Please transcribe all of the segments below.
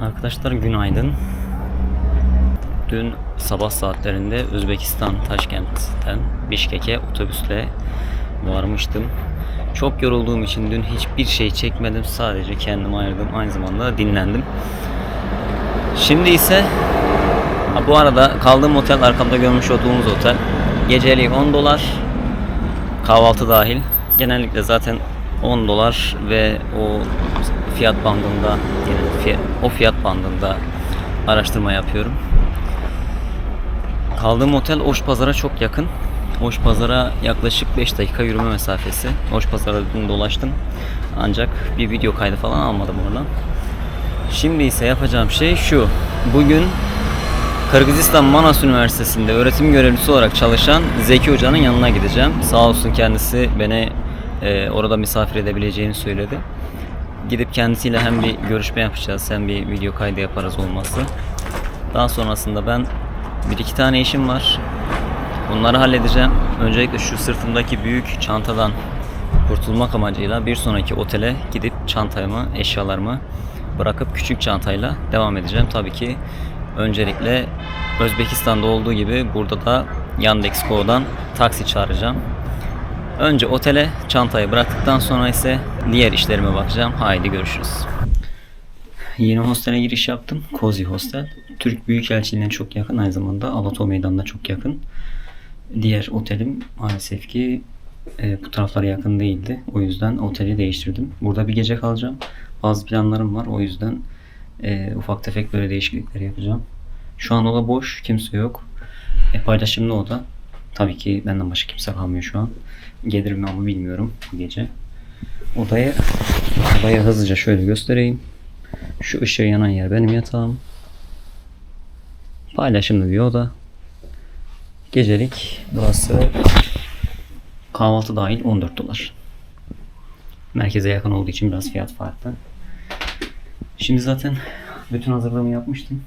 Arkadaşlar günaydın. Dün sabah saatlerinde Özbekistan Taşkent'ten Bişkek'e otobüsle varmıştım. Çok yorulduğum için dün hiçbir şey çekmedim. Sadece kendimi ayırdım. Aynı zamanda dinlendim. Şimdi ise bu arada kaldığım otel arkamda görmüş olduğunuz otel. Geceliği $10. Kahvaltı dahil. Genellikle zaten $10 ve o fiyat bandında, o fiyat bandında araştırma yapıyorum. Kaldığım otel Oşpazar'a çok yakın. Oşpazar'a yaklaşık 5 dakika yürüme mesafesi. Oşpazar'da dün dolaştım. Ancak bir video kaydı falan almadım oradan. Şimdi ise yapacağım şey şu. Bugün Kırgızistan Manas Üniversitesi'nde öğretim görevlisi olarak çalışan Zeki Hoca'nın yanına gideceğim. Sağ olsun kendisi beni orada misafir edebileceğini söyledi. Gidip kendisiyle hem bir görüşme yapacağız hem bir video kaydı yaparız olmazsa. Daha sonrasında ben bir iki tane işim var. Bunları halledeceğim. Öncelikle şu sırtımdaki büyük çantadan kurtulmak amacıyla bir sonraki otele gidip çantamı, eşyalarımı bırakıp küçük çantayla devam edeceğim. Tabii ki öncelikle Özbekistan'da olduğu gibi burada da Yandex.Go'dan taksi çağıracağım. Önce otele çantayı bıraktıktan sonra ise diğer işlerime bakacağım. Haydi görüşürüz. Yeni hostele giriş yaptım. Cozy Hostel. Türk Büyükelçiliğine çok yakın. Aynı zamanda Alato Meydanı'na çok yakın. Diğer otelim maalesef ki bu taraflara yakın değildi. O yüzden oteli değiştirdim. Burada bir gece kalacağım. Bazı planlarım var. O yüzden ufak tefek böyle değişiklikler yapacağım. Şu an oda boş. Kimse yok. Paylaşımlı oda. Tabii ki benden başka kimse kalmıyor şu an. Gelir mi ama bilmiyorum bu gece. Odayı hızlıca şöyle göstereyim. Şu ışığı yanan yer benim yatağım. Paylaşımlı bir oda. Gecelik burası kahvaltı dahil $14. Merkeze yakın olduğu için biraz fiyat farklı. Şimdi zaten bütün hazırlığımı yapmıştım.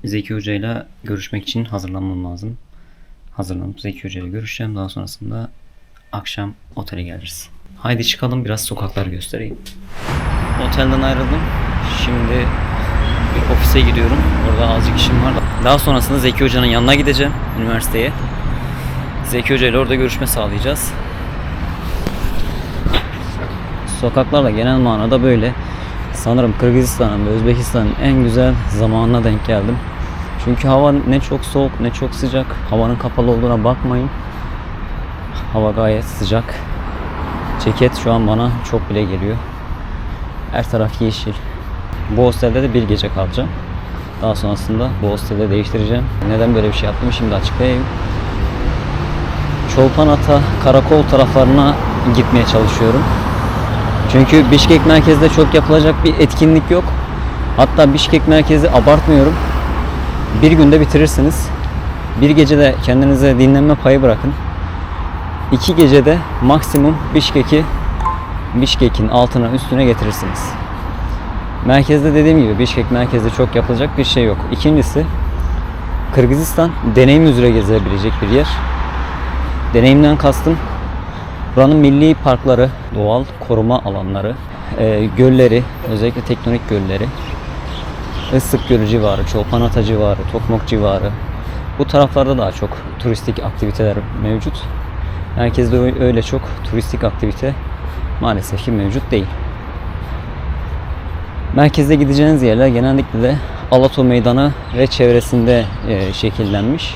Zeki Hoca ile görüşmek için hazırlanmam lazım. Hazırlanıp Zeki Hoca ile görüşeceğim. Daha sonrasında akşam otele geliriz. Haydi çıkalım, biraz sokakları göstereyim. Otelden ayrıldım. Şimdi bir ofise gidiyorum. Orada azıcık işim var. Daha sonrasında Zeki Hoca'nın yanına gideceğim. Üniversiteye. Zeki Hoca ile orada görüşme sağlayacağız. Sokaklarla genel manada böyle. Sanırım Kırgızistan'ın ve Özbekistan'ın en güzel zamanına denk geldim. Çünkü hava ne çok soğuk ne çok sıcak. Havanın kapalı olduğuna bakmayın. Hava gayet sıcak. Ceket şu an bana çok bile geliyor. Her taraf yeşil. Bu hostelde de bir gece kalacağım. Daha sonrasında bu hostelde değiştireceğim. Neden böyle bir şey yaptım şimdi açıklayayım. Çolpanata, Karakol taraflarına gitmeye çalışıyorum. Çünkü Bişkek merkezde çok yapılacak bir etkinlik yok. Hatta Bişkek merkezi abartmıyorum. Bir günde bitirirsiniz. Bir gecede kendinize dinlenme payı bırakın. 2 gecede maksimum Bişkek'in altına üstüne getirirsiniz. Merkezde dediğim gibi Bişkek merkezde çok yapılacak bir şey yok. İkincisi Kırgızistan deneyim üzere gezilebilecek bir yer. Deneyimden kastım buranın milli parkları, doğal koruma alanları, gölleri, özellikle tektonik gölleri, Issık Gölü civarı, Çolpanata civarı, Tokmok civarı. Bu taraflarda daha çok turistik aktiviteler mevcut. Merkezde öyle çok turistik aktivite maalesef ki mevcut değil. Merkezde gideceğiniz yerler genellikle de Alato Meydanı ve çevresinde şekillenmiş.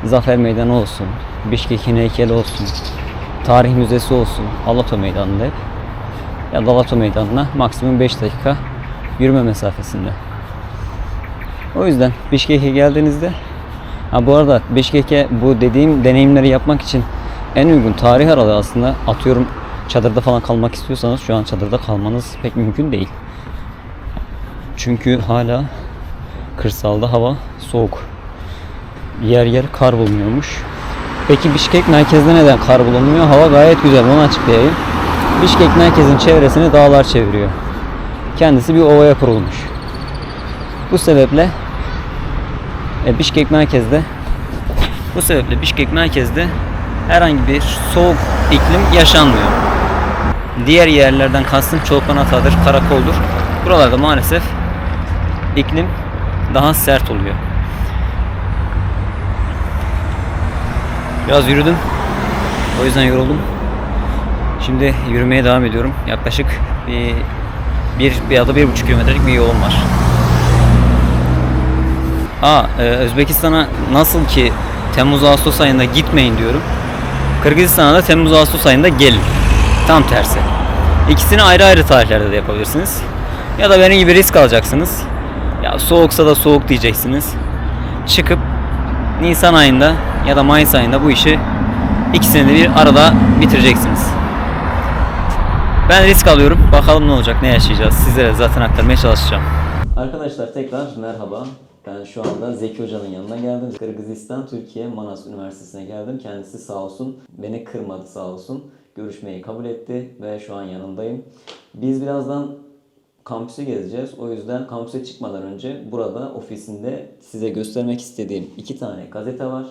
Zafer Meydanı olsun, Bişkek'in heykeli olsun, Tarih Müzesi olsun, Alato Meydanı'nda hep. Ya da Alato Meydanı'na maksimum 5 dakika yürüme mesafesinde. O yüzden Bişkek'e geldiğinizde, bu arada Bişkek'e bu dediğim deneyimleri yapmak için en uygun tarih aralığı aslında, atıyorum çadırda falan kalmak istiyorsanız şu an çadırda kalmanız pek mümkün değil. Çünkü hala kırsalda hava soğuk. Yer yer kar bulunuyormuş. Peki Bişkek merkezde neden kar bulunmuyor? Hava gayet güzel, onu açıklayayım. Bişkek merkezin çevresini dağlar çeviriyor. Kendisi bir ovaya kurulmuş. Bu sebeple Bişkek merkezde herhangi bir soğuk iklim yaşanmıyor. Diğer yerlerden kastım Çolpanata'dır, Karakol'dur. Buralarda maalesef iklim daha sert oluyor. Biraz yürüdüm. O yüzden yoruldum. Şimdi yürümeye devam ediyorum. Yaklaşık bir ya da 1,5 kilometrelik bir yolum var. Özbekistan'a nasıl ki Temmuz-Ağustos ayında gitmeyin diyorum. Kırgızistan'a da Temmuz-Ağustos ayında gelin. Tam tersi. İkisini ayrı ayrı tarihlerde de yapabilirsiniz. Ya da benim gibi risk alacaksınız. Ya soğuksa da soğuk diyeceksiniz. Çıkıp Nisan ayında ya da Mayıs ayında bu işi ikisini de bir arada bitireceksiniz. Ben risk alıyorum. Bakalım ne olacak, ne yaşayacağız. Sizlere zaten aktarmaya çalışacağım. Arkadaşlar tekrar merhaba. Ben şu anda Zeki Hoca'nın yanına geldim. Kırgızistan, Türkiye, Manas Üniversitesi'ne geldim. Kendisi sağ olsun, beni kırmadı sağ olsun. Görüşmeyi kabul etti ve şu an yanındayım. Biz birazdan kampüsü gezeceğiz. O yüzden kampüse çıkmadan önce burada ofisinde size göstermek istediğim 2 tane gazete var.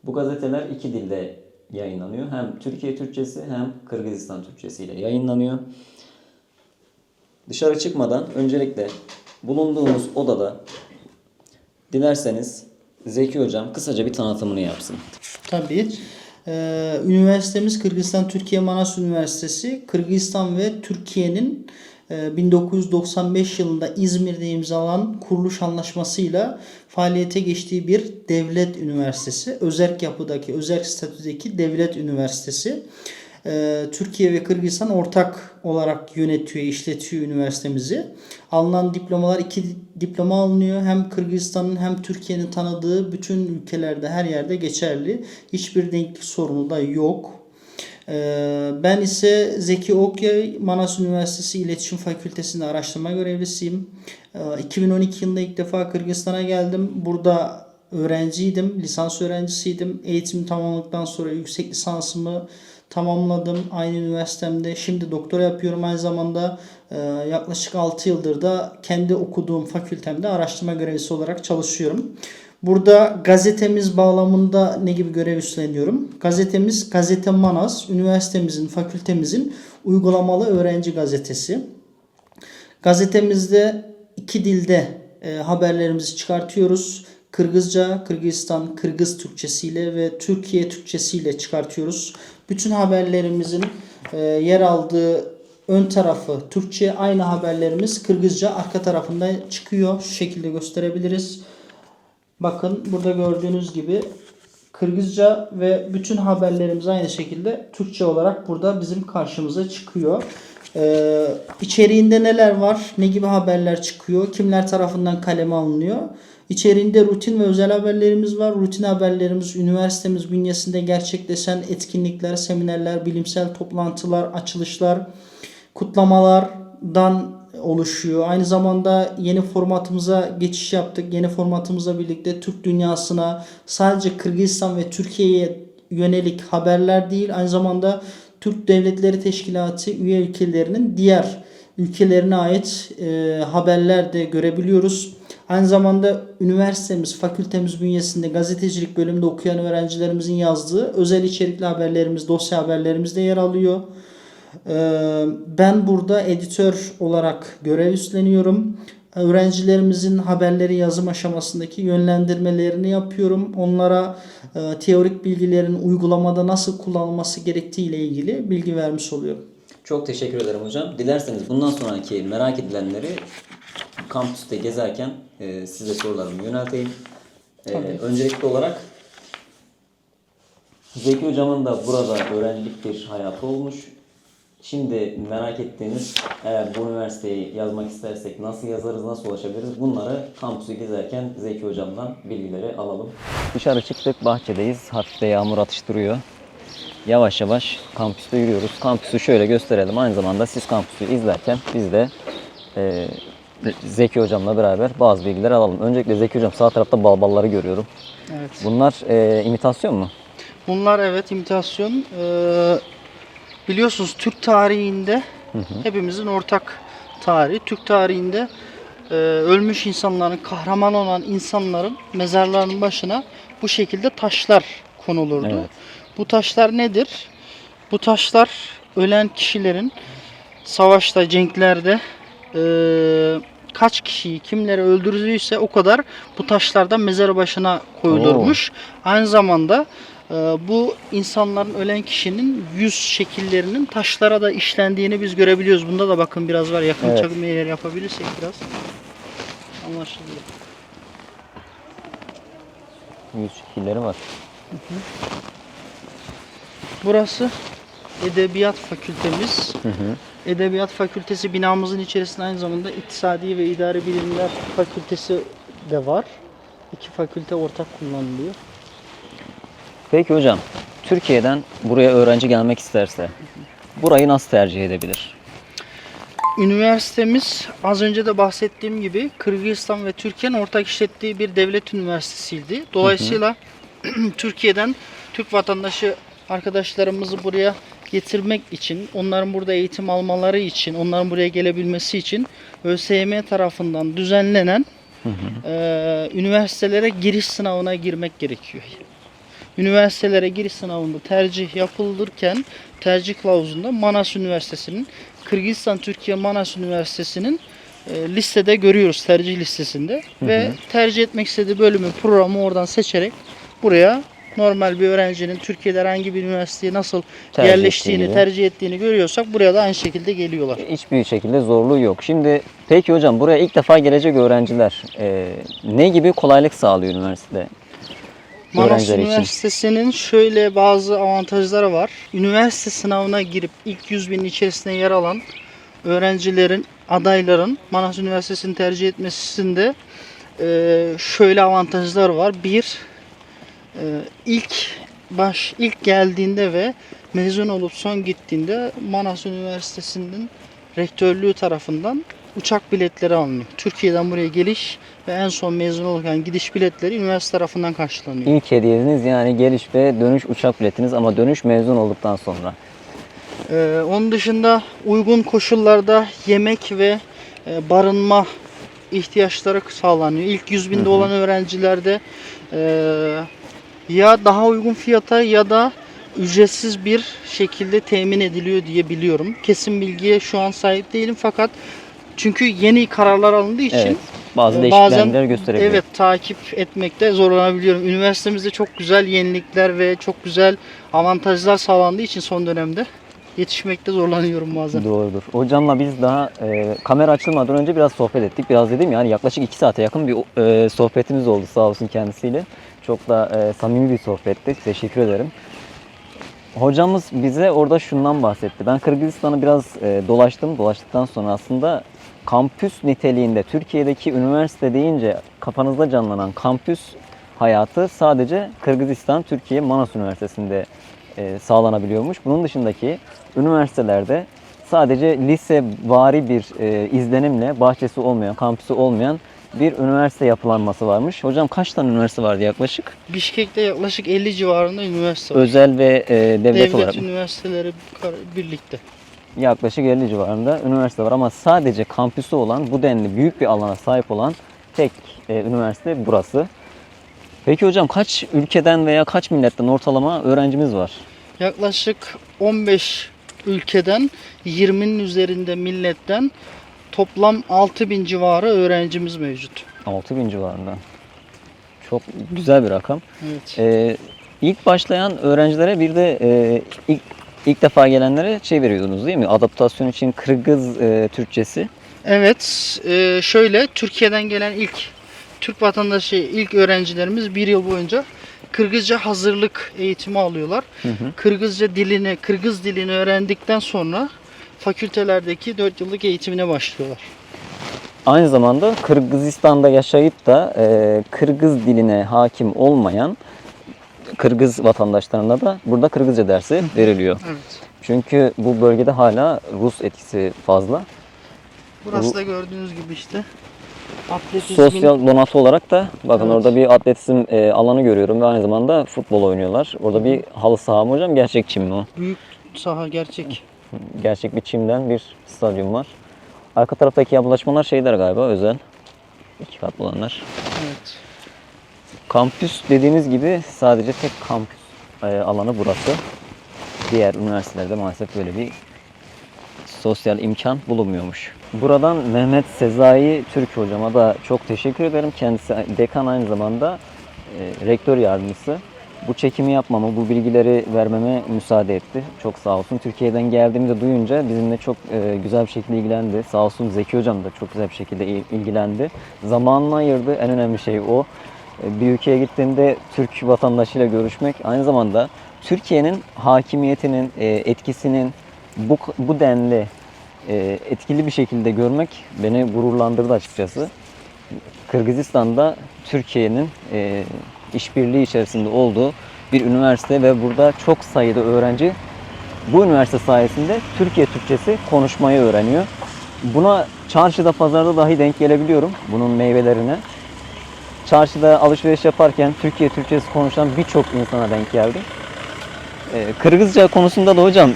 Bu gazeteler 2 dilde yayınlanıyor. Hem Türkiye Türkçesi hem Kırgızistan Türkçesi ile yayınlanıyor. Dışarı çıkmadan öncelikle bulunduğumuz odada dilerseniz Zeki Hocam kısaca bir tanıtımını yapsın. Tabii. Üniversitemiz Kırgızistan Türkiye Manas Üniversitesi. Kırgızistan ve Türkiye'nin 1995 yılında İzmir'de imzalanan kuruluş anlaşmasıyla faaliyete geçtiği bir devlet üniversitesi. Özerk yapıdaki, özerk statüdeki devlet üniversitesi. Türkiye ve Kırgızistan ortak olarak yönetiyor, işletiyor üniversitemizi. Alınan diplomalar 2 diploma alınıyor. Hem Kırgızistan'ın hem Türkiye'nin tanıdığı bütün ülkelerde her yerde geçerli. Hiçbir denklik sorunu da yok. Ben ise Zeki Okyay, Manas Üniversitesi İletişim Fakültesi'nde araştırma görevlisiyim. 2012 yılında ilk defa Kırgızistan'a geldim. Burada öğrenciydim, lisans öğrencisiydim. Eğitim tamamladıktan sonra yüksek lisansımı tamamladım aynı üniversitemde. Şimdi doktora yapıyorum aynı zamanda. Yaklaşık 6 yıldır da kendi okuduğum fakültemde araştırma görevlisi olarak çalışıyorum. Burada gazetemiz bağlamında ne gibi görev üstleniyorum? Gazetemiz Gazete Manas, üniversitemizin, fakültemizin uygulamalı öğrenci gazetesi. Gazetemizde 2 dilde haberlerimizi çıkartıyoruz. Kırgızca, Kırgızistan, Kırgız Türkçesiyle ve Türkiye Türkçesiyle çıkartıyoruz. Bütün haberlerimizin yer aldığı ön tarafı Türkçe, aynı haberlerimiz Kırgızca arka tarafında çıkıyor. Şu şekilde gösterebiliriz. Bakın burada gördüğünüz gibi Kırgızca ve bütün haberlerimiz aynı şekilde Türkçe olarak burada bizim karşımıza çıkıyor. İçeriğinde neler var? Ne gibi haberler çıkıyor? Kimler tarafından kaleme alınıyor? İçeriğinde rutin ve özel haberlerimiz var. Rutin haberlerimiz üniversitemiz bünyesinde gerçekleşen etkinlikler, seminerler, bilimsel toplantılar, açılışlar, kutlamalardan oluşuyor. Aynı zamanda yeni formatımıza geçiş yaptık. Yeni formatımızla birlikte Türk dünyasına sadece Kırgızistan ve Türkiye'ye yönelik haberler değil, aynı zamanda Türk Devletleri Teşkilatı üye ülkelerinin diğer ülkelerine ait haberler de görebiliyoruz. Aynı zamanda üniversitemiz, fakültemiz bünyesinde gazetecilik bölümünde okuyan öğrencilerimizin yazdığı özel içerikli haberlerimiz, dosya haberlerimiz de yer alıyor. Ben burada editör olarak görev üstleniyorum. Öğrencilerimizin haberleri yazım aşamasındaki yönlendirmelerini yapıyorum. Onlara teorik bilgilerin uygulamada nasıl kullanılması gerektiği ile ilgili bilgi vermiş oluyorum. Çok teşekkür ederim hocam. Dilerseniz bundan sonraki merak edilenleri kampüste gezerken size sorularımı yönelteyim. Öncelikli olarak Zeki hocamın da burada öğrencilik bir hayatı olmuş. Şimdi merak ettiğiniz, eğer bu üniversiteyi yazmak istersek nasıl yazarız, nasıl ulaşabiliriz? Bunları kampüsü gezerken Zeki hocamdan bilgileri alalım. Dışarı çıktık, bahçedeyiz. Hafif de yağmur atıştırıyor. Yavaş yavaş kampüste yürüyoruz. Kampüsü şöyle gösterelim. Aynı zamanda siz kampüsü izlerken biz de Zeki hocamla beraber bazı bilgiler alalım. Öncelikle Zeki hocam, sağ tarafta balbalları görüyorum. Evet. Bunlar imitasyon mu? Bunlar evet imitasyon. Biliyorsunuz Türk tarihinde hepimizin ortak tarihi. Türk tarihinde ölmüş insanların, kahraman olan insanların mezarlarının başına bu şekilde taşlar konulurdu. Evet. Bu taşlar nedir? Bu taşlar ölen kişilerin savaşta, cenklerde kaç kişiyi kimleri öldürdüyse o kadar bu taşlardan mezar başına koyulurmuş. Aynı zamanda bu insanların, ölen kişinin yüz şekillerinin taşlara da işlendiğini biz görebiliyoruz. Bunda da bakın biraz var. Yakın Evet. çekme eğer yapabilirsek biraz anlaşılıyor. Yüz şekilleri var. Burası Edebiyat Fakültemiz. Hı hı. Edebiyat Fakültesi binamızın içerisinde aynı zamanda İktisadi ve İdari Bilimler Fakültesi de var. İki fakülte ortak kullanılıyor. Peki hocam, Türkiye'den buraya öğrenci gelmek isterse burayı nasıl tercih edebilir? Üniversitemiz az önce de bahsettiğim gibi Kırgızistan ve Türkiye'nin ortak işlettiği bir devlet üniversitesiydi. Dolayısıyla Türkiye'den Türk vatandaşı arkadaşlarımızı buraya getirmek için, onların burada eğitim almaları için, onların buraya gelebilmesi için ÖSYM tarafından düzenlenen üniversitelere giriş sınavına girmek gerekiyor. Üniversitelere giriş sınavında tercih yapılırken tercih kılavuzunda Manas Üniversitesi'nin, Kırgızistan Türkiye Manas Üniversitesi'nin listede görüyoruz, tercih listesinde. Ve tercih etmek istediği bölümü, programı oradan seçerek buraya normal bir öğrencinin Türkiye'de herhangi bir üniversiteye nasıl Tercih yerleştiğini, ettiği. tercih ettiğini görüyorsak buraya da aynı şekilde geliyorlar. Hiçbir şekilde zorluğu yok. Şimdi peki hocam, buraya ilk defa gelecek öğrenciler ne gibi kolaylık sağlıyor üniversitede? Manas Öğrenciler için. Üniversitesi'nin şöyle bazı avantajları var. Üniversite sınavına girip ilk 100 binin içerisinde yer alan öğrencilerin, adayların Manas Üniversitesi'ni tercih etmesinde şöyle avantajlar var. Bir, ilk geldiğinde ve mezun olup son gittiğinde Manas Üniversitesi'nin rektörlüğü tarafından uçak biletleri alınıyor. Türkiye'den buraya geliş ve en son mezun olurken gidiş biletleri üniversite tarafından karşılanıyor. İlk hediyeniz yani geliş ve dönüş uçak biletiniz, ama dönüş mezun olduktan sonra. Onun dışında uygun koşullarda yemek ve barınma ihtiyaçları sağlanıyor. İlk 100 binde olan öğrencilerde ya daha uygun fiyata ya da ücretsiz bir şekilde temin ediliyor diye biliyorum. Kesin bilgiye şu an sahip değilim fakat çünkü yeni kararlar alındığı için Evet. Bazı bazen değişiklikler gösterebiliyor. evet takip etmekte zorlanabiliyorum. Üniversitemizde çok güzel yenilikler ve çok güzel avantajlar sağlandığı için son dönemde yetişmekte zorlanıyorum bazen. Doğrudur. Hocamla biz daha kamera açılmadan önce biraz sohbet ettik. Biraz dedim yani yaklaşık 2 saate yakın bir sohbetimiz oldu sağ olsun kendisiyle. Çok da samimi bir sohbetti. Teşekkür ederim. Hocamız bize orada şundan bahsetti. Ben Kırgızistan'ı biraz dolaştım. Dolaştıktan sonra aslında kampüs niteliğinde Türkiye'deki üniversite deyince kafanızda canlanan kampüs hayatı sadece Kırgızistan, Türkiye, Manas Üniversitesi'nde sağlanabiliyormuş. Bunun dışındaki üniversitelerde sadece lisevari bir izlenimle bahçesi olmayan, kampüsü olmayan bir üniversite yapılanması varmış. Hocam kaç tane üniversite vardı yaklaşık? Bişkek'te yaklaşık 50 civarında üniversite var. Özel ve devlet olarak üniversiteleri birlikte. yaklaşık 50 civarında üniversite var ama sadece kampüsü olan, bu denli büyük bir alana sahip olan tek üniversite burası. Peki hocam kaç ülkeden veya kaç milletten ortalama öğrencimiz var? Yaklaşık 15 ülkeden 20'nin üzerinde milletten toplam 6000 civarı öğrencimiz mevcut. 6000 civarında. Çok güzel bir rakam. Evet. İlk başlayan öğrencilere bir de ilk defa gelenlere şey veriyordunuz değil mi? Adaptasyon için Kırgız Türkçesi. Evet, şöyle Türkiye'den gelen ilk Türk vatandaşı ilk öğrencilerimiz bir yıl boyunca Kırgızca hazırlık eğitimi alıyorlar. Kırgız dilini öğrendikten sonra fakültelerdeki 4 yıllık eğitimine başlıyorlar. Aynı zamanda Kırgızistan'da yaşayıp da Kırgız diline hakim olmayan Kırgız vatandaşlarına da burada Kırgızca dersi veriliyor. Evet. Çünkü bu bölgede hala Rus etkisi fazla. Burası da gördüğünüz gibi işte atletizmin Sosyal donatı olarak da bakın Evet. orada bir atletizm alanı görüyorum ve aynı zamanda futbol oynuyorlar. Orada bir halı saha mı hocam? Gerçek çim mi o? büyük saha gerçek. Gerçek bir çimden bir stadyum var. Arka taraftaki yapılaşmalar şeyler galiba özel. 2 katlı olanlar. Evet. Kampüs dediğimiz gibi sadece tek kampüs alanı burası. Diğer üniversitelerde maalesef böyle bir sosyal imkan bulunmuyormuş. Buradan Mehmet Sezai Türk hocama da çok teşekkür ederim. Kendisi dekan, aynı zamanda rektör yardımcısı. Bu çekimi yapmama, bu bilgileri vermeme müsaade etti. Çok sağ olsun. Türkiye'den geldiğimi de duyunca bizimle çok güzel bir şekilde ilgilendi. Sağ olsun Zeki hocam da çok güzel bir şekilde ilgilendi. Zamanını ayırdı. En önemli şey o. Bir ülkeye gittiğinde Türk vatandaşıyla görüşmek, aynı zamanda Türkiye'nin hakimiyetinin, etkisinin bu denli etkili bir şekilde görmek beni gururlandırdı açıkçası. Kırgızistan'da Türkiye'nin işbirliği içerisinde olduğu bir üniversite ve burada çok sayıda öğrenci bu üniversite sayesinde Türkiye Türkçesi konuşmayı öğreniyor. Buna çarşıda, pazarda dahi denk gelebiliyorum, bunun meyvelerine. Çarşıda alışveriş yaparken Türkiye Türkçesi konuşan birçok insana denk geldim. Kırgızca konusunda da hocam,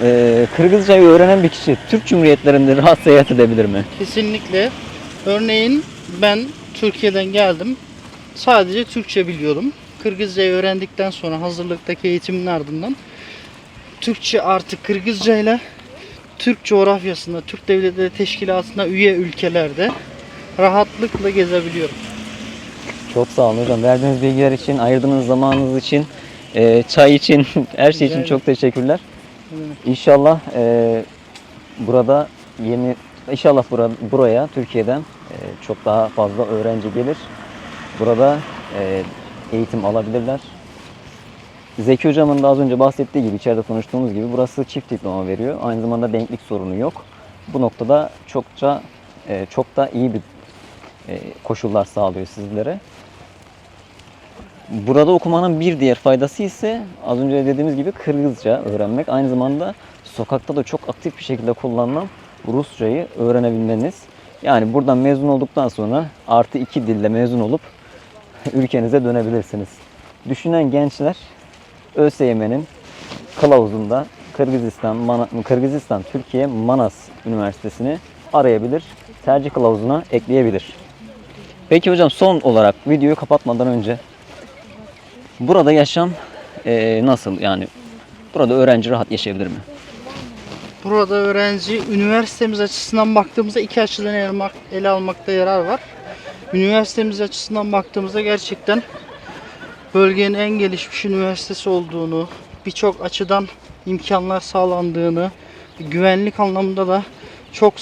Kırgızcayı öğrenen bir kişi Türk Cumhuriyetlerinde rahat seyahat edebilir mi? Kesinlikle. Örneğin ben Türkiye'den geldim. Sadece Türkçe biliyorum. Kırgızcayı öğrendikten sonra hazırlıktaki eğitimin ardından Türkçe artı Kırgızca ile Türk coğrafyasında, Türk Devletleri Teşkilatı'na üye ülkelerde rahatlıkla gezebiliyorum. Çok sağ olun hocam. Verdiğiniz bilgiler için, ayırdığınız zamanınız için, çay için, her şey için çok teşekkürler. İnşallah burada buraya Türkiye'den çok daha fazla öğrenci gelir. Burada eğitim alabilirler. Zeki hocamın da az önce bahsettiği gibi, içeride konuştuğumuz gibi, burası çift diploma veriyor. Aynı zamanda denklik sorunu yok. Bu noktada çok da iyi bir koşullar sağlıyor sizlere. Burada okumanın bir diğer faydası ise az önce dediğimiz gibi Kırgızca öğrenmek. Aynı zamanda sokakta da çok aktif bir şekilde kullanılan Rusçayı öğrenebilmeniz. Yani buradan mezun olduktan sonra artı 2 dille mezun olup ülkenize dönebilirsiniz. Düşünen gençler ÖSYM'nin kılavuzunda Kırgızistan Türkiye Manas Üniversitesi'ni arayabilir, tercih kılavuzuna ekleyebilir. Peki hocam, son olarak videoyu kapatmadan önce burada yaşam nasıl? Yani burada öğrenci rahat yaşayabilir mi? Burada öğrenci, üniversitemiz açısından baktığımızda iki açıdan ele almakta yarar var. Üniversitemiz açısından baktığımızda gerçekten bölgenin en gelişmiş üniversitesi olduğunu, birçok açıdan imkanlar sağlandığını, güvenlik anlamında da çok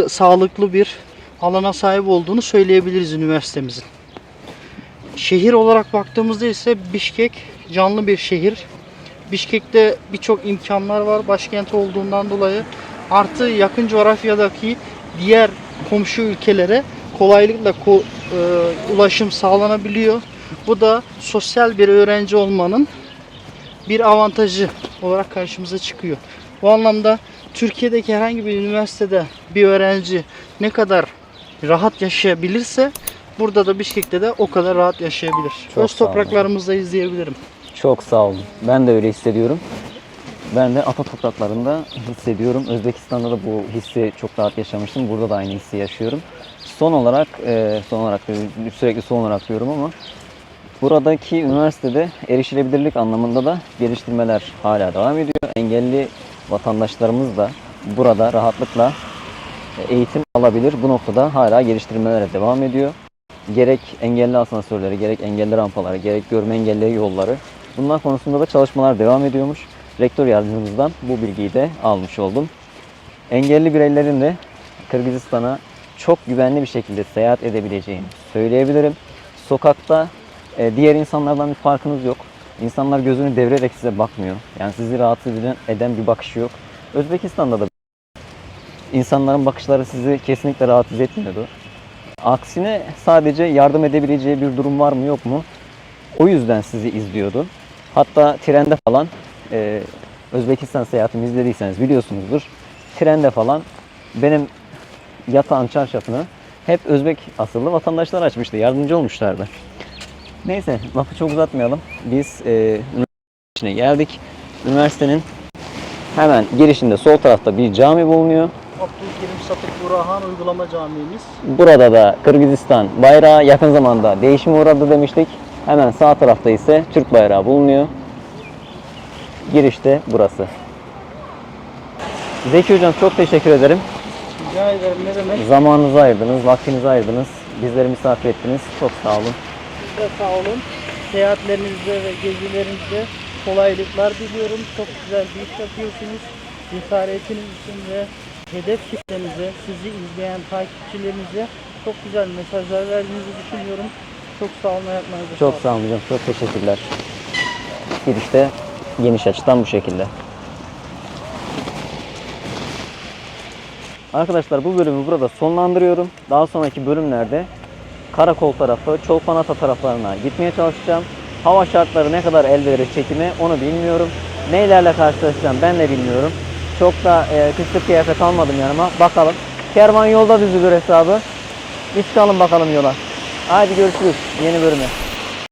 sağlıklı bir alana sahip olduğunu söyleyebiliriz üniversitemizin. Şehir olarak baktığımızda ise Bişkek canlı bir şehir. Bişkek'te birçok imkanlar var başkent olduğundan dolayı. Artı yakın coğrafyadaki diğer komşu ülkelere kolaylıkla ulaşım sağlanabiliyor. Bu da sosyal bir öğrenci olmanın bir avantajı olarak karşımıza çıkıyor. Bu anlamda Türkiye'deki herhangi bir üniversitede bir öğrenci ne kadar rahat yaşayabilirse burada da Bişkek'te de o kadar rahat yaşayabilir. Çok Öz topraklarımızda izleyebilirim. Çok sağ olun. Ben de öyle hissediyorum. Ben de ata topraklarında hissediyorum. Özbekistan'da da bu hissi çok rahat yaşamıştım. Burada da aynı hissi yaşıyorum. Son olarak sürekli son olarak diyorum ama buradaki üniversitede erişilebilirlik anlamında da geliştirmeler hala devam ediyor. Engelli vatandaşlarımız da burada rahatlıkla eğitim alabilir. Bu noktada hala geliştirmelere devam ediyor. Gerek engelli asansörleri, gerek engelli rampaları, gerek görme engelli yolları, bunlar konusunda da çalışmalar devam ediyormuş. Rektör yardımcımızdan bu bilgiyi de almış oldum. Engelli bireylerin de Kırgızistan'a çok güvenli bir şekilde seyahat edebileceğini söyleyebilirim. Sokakta diğer insanlardan bir farkınız yok. İnsanlar gözünü devirerek size bakmıyor. Yani sizi rahatsız eden bir bakışı yok. Özbekistan'da da insanların bakışları sizi kesinlikle rahatsız etmiyordu. Aksine sadece yardım edebileceği bir durum var mı yok mu? O yüzden sizi izliyordu. Hatta trende falan, Özbekistan seyahatimi izlediyseniz biliyorsunuzdur. Trende falan benim yatağın çarşafını hep Özbek asıllı vatandaşlar açmıştı, yardımcı olmuşlardı. Neyse, lafı çok uzatmayalım. Biz üniversitenin içine geldik. Üniversitenin hemen girişinde sol tarafta bir cami bulunuyor. Abdülkerim Satır Burhan Uygulama Camimiz. Burada da Kırgızistan bayrağı yakın zamanda değişime uğradı demiştik. Hemen sağ tarafta ise Türk bayrağı bulunuyor. Girişte burası. Zeki Hocam çok teşekkür ederim. Rica ederim, ne demek. Zamanınızı ayırdınız, vaktinizi ayırdınız. Bizleri misafir ettiniz. Çok sağ olun. Siz de sağ olun. Seyahatlerinizde ve gezilerinizde kolaylıklar diliyorum. Çok güzel bir iş yapıyorsunuz. Cesaretiniz için ve hedef kitlenize, sizi izleyen takipçilerinize çok güzel mesajlar verdiğinizi düşünüyorum. Çok sağ olun, ayaklarınıza Çok sağlık. sağ olun hocam. Çok teşekkürler. Girişte geniş açıdan bu şekilde. Arkadaşlar bu bölümü burada sonlandırıyorum. Daha sonraki bölümlerde Karakol tarafı, Çolpanata taraflarına gitmeye çalışacağım. Hava şartları ne kadar el verir çekime onu bilmiyorum. Neylerle karşılaşacağım ben de bilmiyorum. Çok da kışlık kıyafet almadım yanıma. Bakalım. Kervan yolda düzülür hesabı. Bir çıkalım bakalım yola. Haydi görüşürüz yeni bölüme.